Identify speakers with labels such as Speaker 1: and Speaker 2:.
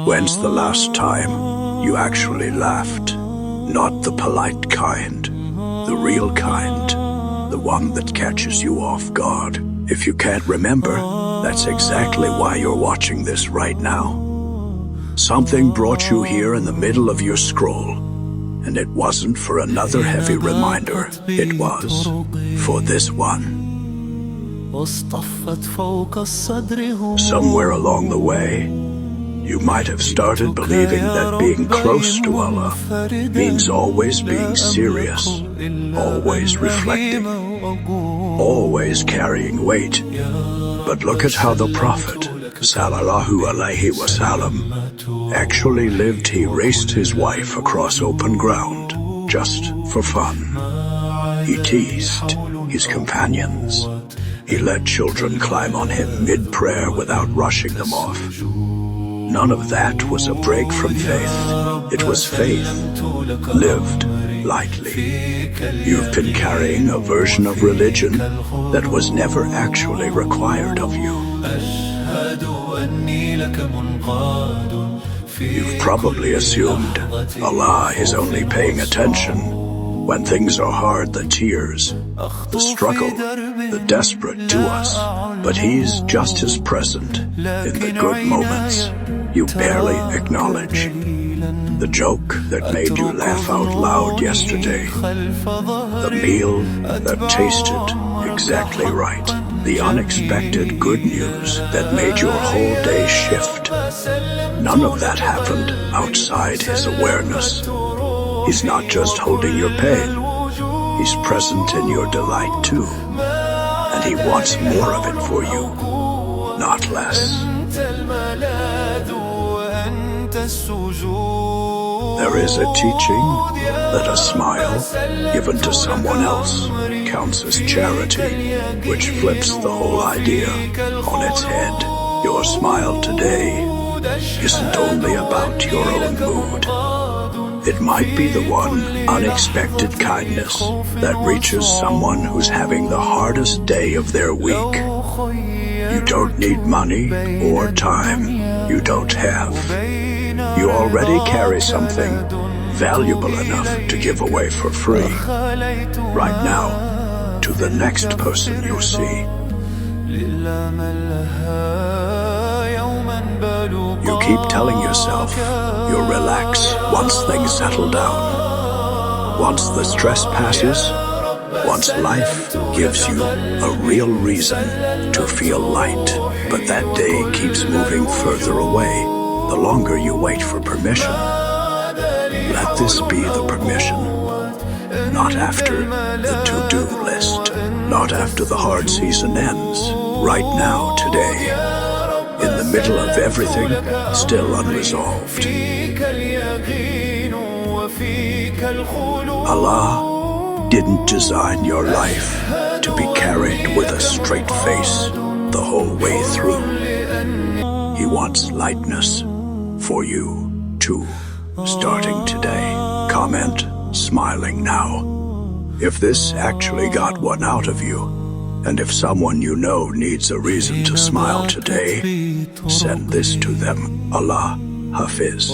Speaker 1: When's the last time you actually laughed? Not the polite kind, the real kind, the one that catches you off guard. If you can't remember, that's exactly why you're watching this right now. Something brought you here in the middle of your scroll, and it wasn't for another heavy reminder. It was for this one. Somewhere along the way, you might have started believing that being close to Allah means always being serious, always reflecting, always carrying weight. But look at how the Prophet Sallallahu Alaihi Wasallam actually lived. He raced his wife across open ground just for fun. He teased his companions. He let children climb on him mid-prayer without rushing them off. None of that was a break from faith. It was faith lived lightly. You've been carrying a version of religion that was never actually required of you. You've probably assumed Allah is only paying attention when things are hard, the tears, the struggle, the desperate to us. But He's just as present in the good moments you barely acknowledge. The joke that made you laugh out loud yesterday, the meal that tasted exactly right, the unexpected good news that made your whole day shift. None of that happened outside His awareness. He's not just holding your pain, He's present in your delight too. And He wants more of it for you, not less. There is a teaching that a smile given to someone else counts as charity, which flips the whole idea on its head. Your smile today isn't only about your own mood. It might be the one unexpected kindness that reaches someone who's having the hardest day of their week. You don't need money or time you don't have. You already carry something valuable enough to give away for free right now to the next person you see. You keep telling yourself you'll relax once things settle down, once the stress passes, once life gives you a real reason to feel light. But that day keeps moving further away the longer you wait for permission. Let this be the permission, not after the to-do list, not after the hard season ends, right now, today, in the middle of everything still unresolved. Allah didn't design your life to be carried with a straight face the whole way through. He wants lightness for you too, starting today. Comment smiling now if this actually got one out of you, and if someone you know needs a reason to smile today, send this to them. Allah Hafiz.